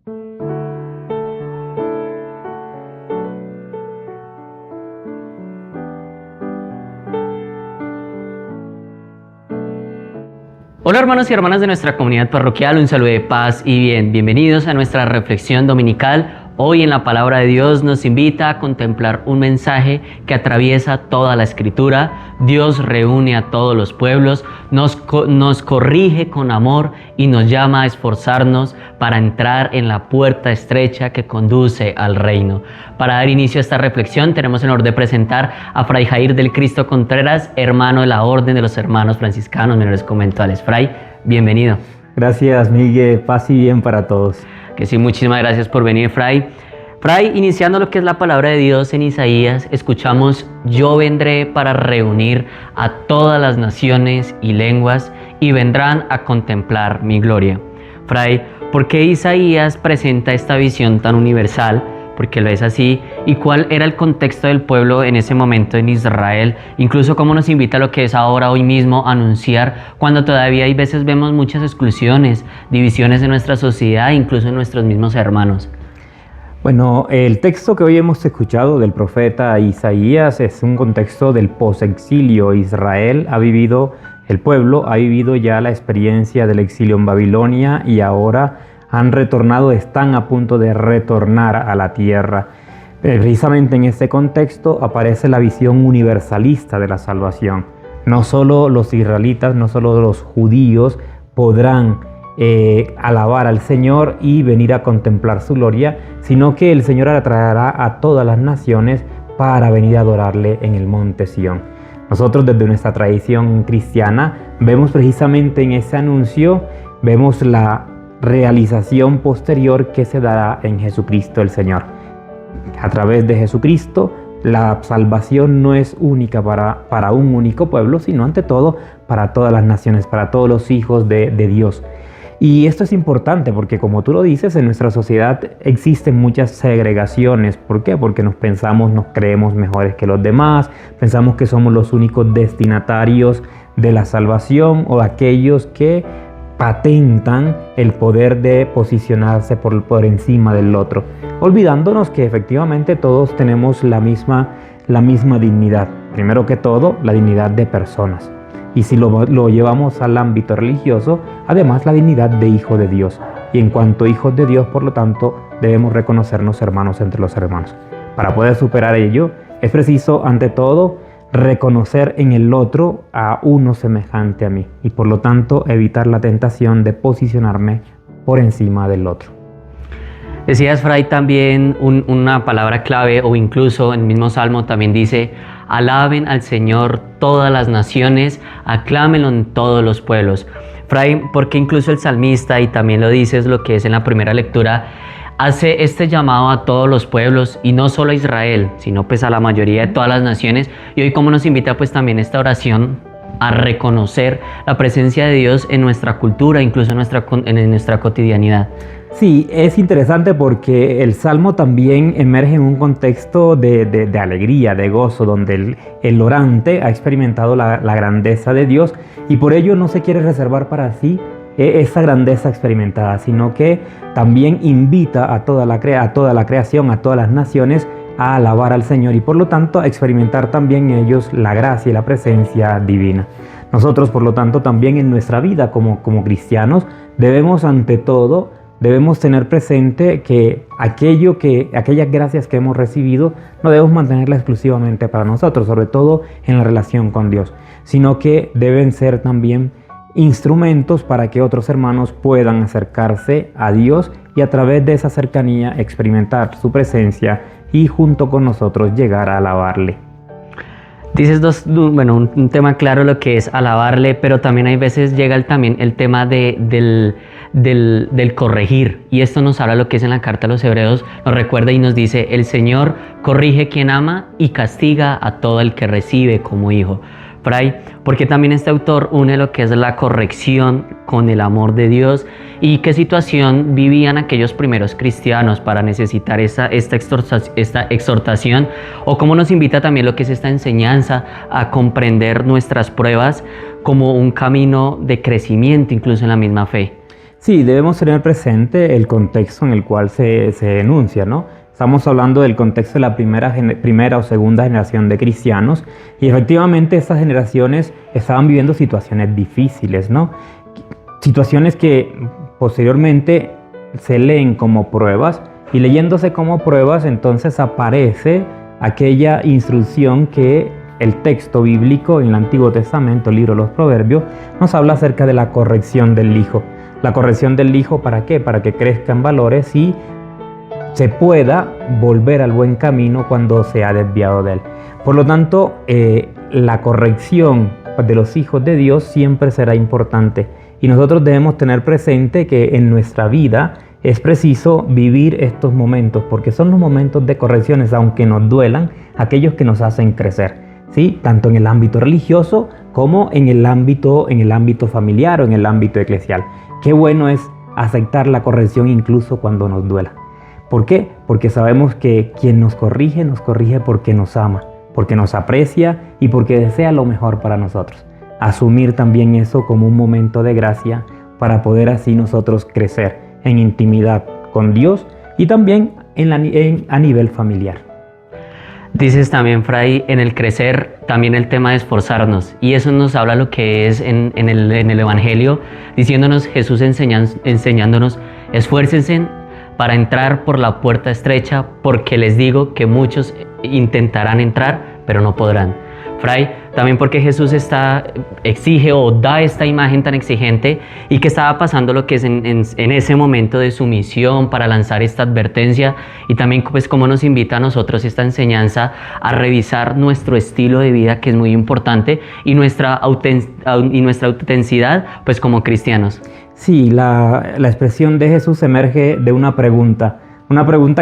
Hola hermanos y hermanas de nuestra comunidad parroquial, un saludo de paz y bien. Bienvenidos a nuestra reflexión dominical. Hoy en la palabra de Dios nos invita a contemplar un mensaje que atraviesa toda la Escritura. Dios reúne a todos los pueblos, nos corrige con amor y nos llama a esforzarnos para entrar en la puerta estrecha que conduce al reino. Para dar inicio a esta reflexión tenemos el honor de presentar a Fray Jair del Cristo Contreras, hermano de la Orden de los Hermanos Franciscanos Menores Conventuales. Fray, bienvenido. Gracias, Miguel. Paz y bien para todos. Que sí, muchísimas gracias por venir, Fray. Fray, iniciando lo que es la palabra de Dios en Isaías, escuchamos: yo vendré para reunir a todas las naciones y lenguas y vendrán a contemplar mi gloria. Fray, ¿por qué Isaías presenta esta visión tan universal? Porque lo es así. ¿Y cuál era el contexto del pueblo en ese momento en Israel? Incluso cómo nos invita a lo que es ahora, hoy mismo, a anunciar, cuando todavía hay veces vemos muchas exclusiones, divisiones en nuestra sociedad, incluso en nuestros mismos hermanos. Bueno, el texto que hoy hemos escuchado del profeta Isaías es un contexto del posexilio. El pueblo ha vivido ya la experiencia del exilio en Babilonia y ahora han retornado, están a punto de retornar a la tierra. Precisamente en este contexto aparece la visión universalista de la salvación. No solo los israelitas, no solo los judíos podrán alabar al Señor y venir a contemplar su gloria, sino que el Señor atraerá a todas las naciones para venir a adorarle en el monte Sión. Nosotros desde nuestra tradición cristiana vemos precisamente en ese anuncio, vemos la realización posterior que se dará en Jesucristo el Señor. A través de Jesucristo, la salvación no es única para un único pueblo, sino ante todo para todas las naciones, para todos los hijos de Dios. Y esto es importante porque, como tú lo dices, en nuestra sociedad existen muchas segregaciones. ¿Por qué? Porque nos creemos mejores que los demás, pensamos que somos los únicos destinatarios de la salvación o aquellos que patentan el poder de posicionarse por encima del otro, olvidándonos que efectivamente todos tenemos la misma dignidad. Primero que todo, la dignidad de personas. Y si lo llevamos al ámbito religioso, además la dignidad de hijo de Dios. Y en cuanto hijos de Dios, por lo tanto, debemos reconocernos hermanos entre los hermanos. Para poder superar ello, es preciso, ante todo, reconocer en el otro a uno semejante a mí y por lo tanto evitar la tentación de posicionarme por encima del otro. Decías, Fray, también una palabra clave, o incluso en el mismo Salmo también dice: alaben al Señor todas las naciones, aclámenlo en todos los pueblos. Fray, porque incluso el salmista, y también lo dices lo que es en la primera lectura, hace este llamado a todos los pueblos y no solo a Israel, sino pues a la mayoría de todas las naciones. Y hoy como nos invita pues también esta oración a reconocer la presencia de Dios en nuestra cultura, incluso en nuestra cotidianidad. Sí, es interesante porque el Salmo también emerge en un contexto de alegría, de gozo, donde el orante ha experimentado la grandeza de Dios y por ello no se quiere reservar para sí esa grandeza experimentada, sino que también invita a toda la creación, a todas las naciones a alabar al Señor y por lo tanto a experimentar también ellos la gracia y la presencia divina. Nosotros, por lo tanto, también en nuestra vida como cristianos debemos ante todo tener presente que aquellas gracias que hemos recibido no debemos mantenerlas exclusivamente para nosotros, sobre todo en la relación con Dios, sino que deben ser también instrumentos para que otros hermanos puedan acercarse a Dios y a través de esa cercanía experimentar su presencia y junto con nosotros llegar a alabarle. Dices un tema claro lo que es alabarle, pero también hay veces llega también el tema del corregir, y esto nos habla lo que es en la carta a los Hebreos, nos recuerda y nos dice: el Señor corrige quien ama y castiga a todo el que recibe como hijo. Fray, porque también este autor une lo que es la corrección con el amor de Dios, y qué situación vivían aquellos primeros cristianos para necesitar esta exhortación, o cómo nos invita también lo que es esta enseñanza a comprender nuestras pruebas como un camino de crecimiento incluso en la misma fe. Sí, debemos tener presente el contexto en el cual se enuncia, ¿no? Estamos hablando del contexto de la primera o segunda generación de cristianos y efectivamente estas generaciones estaban viviendo situaciones difíciles, ¿no? Situaciones que posteriormente se leen como pruebas y leyéndose como pruebas entonces aparece aquella instrucción que el texto bíblico en el Antiguo Testamento, el libro de los Proverbios, nos habla acerca de la corrección del hijo. La corrección del hijo, ¿para qué? Para que crezca en valores y se pueda volver al buen camino cuando se ha desviado de él. Por lo tanto, la corrección de los hijos de Dios siempre será importante y nosotros debemos tener presente que en nuestra vida es preciso vivir estos momentos porque son los momentos de correcciones, aunque nos duelan, aquellos que nos hacen crecer, ¿sí? Tanto en el ámbito religioso como en el ámbito familiar o en el ámbito eclesial. Qué bueno es aceptar la corrección incluso cuando nos duela. ¿Por qué? Porque sabemos que quien nos corrige porque nos ama, porque nos aprecia y porque desea lo mejor para nosotros. Asumir también eso como un momento de gracia para poder así nosotros crecer en intimidad con Dios y también a nivel familiar. Dices también, Fray, en el crecer, también el tema de esforzarnos. Y eso nos habla lo que es en el Evangelio, diciéndonos Jesús enseñándonos, esfuércense para entrar por la puerta estrecha, porque les digo que muchos intentarán entrar, pero no podrán. Fray, también porque Jesús exige o da esta imagen tan exigente y que estaba pasando lo que es en ese momento de sumisión para lanzar esta advertencia y también pues cómo nos invita a nosotros esta enseñanza a revisar nuestro estilo de vida, que es muy importante, y nuestra autenticidad pues como cristianos. Sí, la expresión de Jesús emerge de una pregunta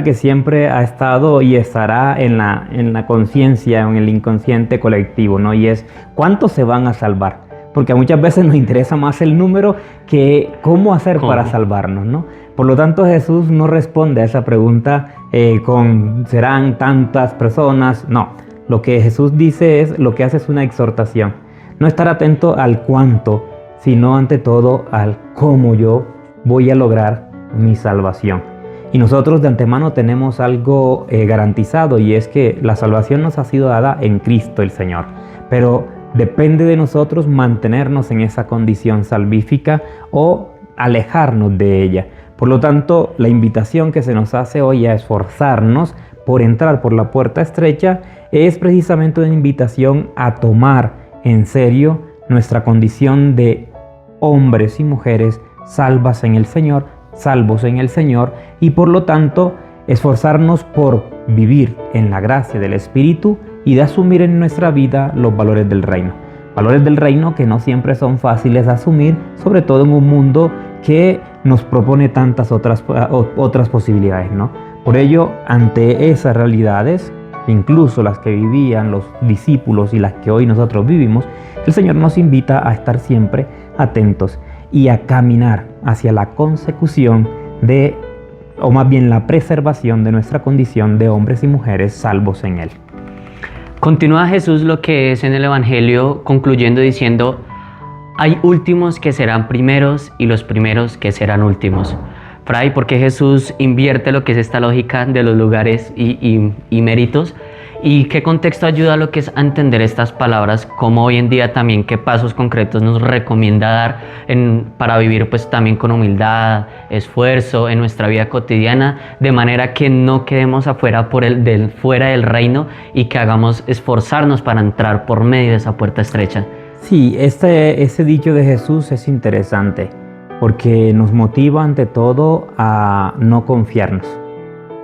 que siempre ha estado y estará en la conciencia, en el inconsciente colectivo, ¿no? Y es, ¿cuántos se van a salvar? Porque muchas veces nos interesa más el número que cómo hacer para salvarnos, ¿no? Por lo tanto, Jesús no responde a esa pregunta ¿serán tantas personas? No, lo que Jesús dice lo que hace es una exhortación. No estar atento al cuánto, sino ante todo al cómo yo voy a lograr mi salvación. Y nosotros de antemano tenemos algo garantizado y es que la salvación nos ha sido dada en Cristo el Señor. Pero depende de nosotros mantenernos en esa condición salvífica o alejarnos de ella. Por lo tanto, la invitación que se nos hace hoy a esforzarnos por entrar por la puerta estrecha es precisamente una invitación a tomar en serio nuestra condición de hombres y mujeres salvos en el Señor, y por lo tanto esforzarnos por vivir en la gracia del Espíritu y de asumir en nuestra vida los valores del reino. Valores del reino que no siempre son fáciles de asumir, sobre todo en un mundo que nos propone tantas otras posibilidades, ¿no? Por ello, ante esas realidades, incluso las que vivían los discípulos y las que hoy nosotros vivimos, el Señor nos invita a estar siempre atentos y a caminar hacia la consecución o más bien la preservación de nuestra condición de hombres y mujeres salvos en Él. Continúa Jesús lo que es en el Evangelio, concluyendo diciendo, hay últimos que serán primeros y los primeros que serán últimos. Fray, ¿por qué Jesús invierte lo que es esta lógica de los lugares y méritos? ¿Y qué contexto ayuda a lo que es a entender estas palabras? Como hoy en día también, ¿qué pasos concretos nos recomienda dar para vivir pues también con humildad, esfuerzo en nuestra vida cotidiana, de manera que no quedemos fuera del reino y que hagamos esforzarnos para entrar por medio de esa puerta estrecha? Sí, ese dicho de Jesús es interesante porque nos motiva ante todo a no confiarnos,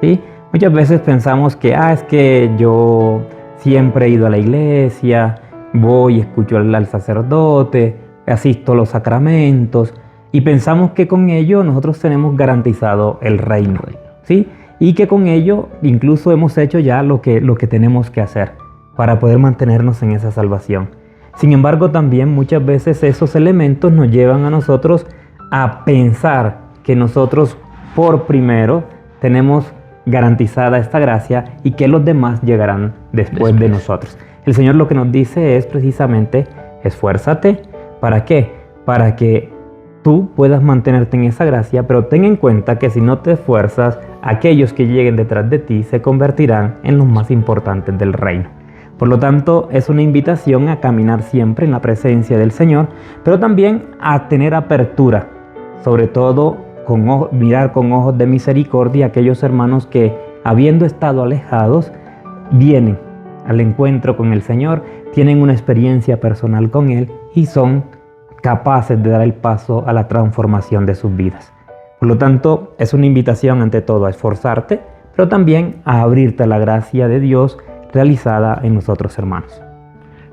¿sí? Muchas veces pensamos que es que yo siempre he ido a la iglesia, voy y escucho al sacerdote, asisto a los sacramentos y pensamos que con ello nosotros tenemos garantizado el reino, ¿sí? Y que con ello incluso hemos hecho ya lo que tenemos que hacer para poder mantenernos en esa salvación. Sin embargo, también muchas veces esos elementos nos llevan a nosotros a pensar que nosotros por primero tenemos garantizada esta gracia y que los demás llegarán después de nosotros. El Señor lo que nos dice es precisamente esfuérzate. ¿Para qué? Para que tú puedas mantenerte en esa gracia, pero ten en cuenta que si no te esfuerzas, aquellos que lleguen detrás de ti se convertirán en los más importantes del reino. Por lo tanto, es una invitación a caminar siempre en la presencia del Señor, pero también a tener apertura, sobre todo mirar con ojos de misericordia a aquellos hermanos que, habiendo estado alejados, vienen al encuentro con el Señor, tienen una experiencia personal con Él y son capaces de dar el paso a la transformación de sus vidas. Por lo tanto, es una invitación ante todo a esforzarte, pero también a abrirte a la gracia de Dios realizada en nosotros, hermanos.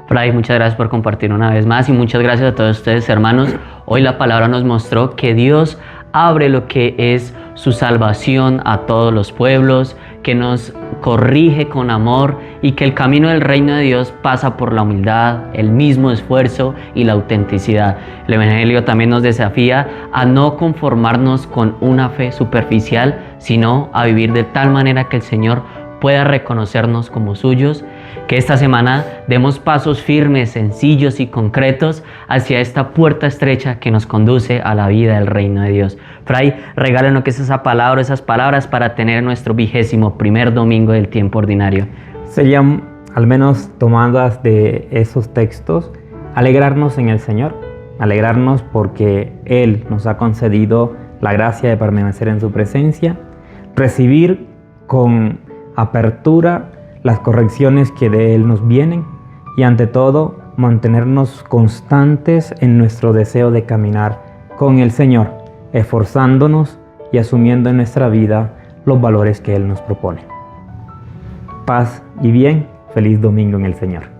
Fray, muchas gracias por compartir una vez más y muchas gracias a todos ustedes, hermanos. Hoy la palabra nos mostró que Dios abre lo que es su salvación a todos los pueblos, que nos corrige con amor y que el camino del reino de Dios pasa por la humildad, el mismo esfuerzo y la autenticidad. El Evangelio también nos desafía a no conformarnos con una fe superficial, sino a vivir de tal manera que el Señor pueda reconocernos como suyos, que esta semana demos pasos firmes, sencillos y concretos hacia esta puerta estrecha que nos conduce a la vida del reino de Dios. Fray, regálenos que es esa palabra, esas palabras para tener nuestro 21º domingo del tiempo ordinario. Serían, al menos tomadas de esos textos, alegrarnos en el Señor, alegrarnos porque Él nos ha concedido la gracia de permanecer en su presencia, recibir con apertura las correcciones que de Él nos vienen y ante todo mantenernos constantes en nuestro deseo de caminar con el Señor, esforzándonos y asumiendo en nuestra vida los valores que Él nos propone. Paz y bien, feliz domingo en el Señor.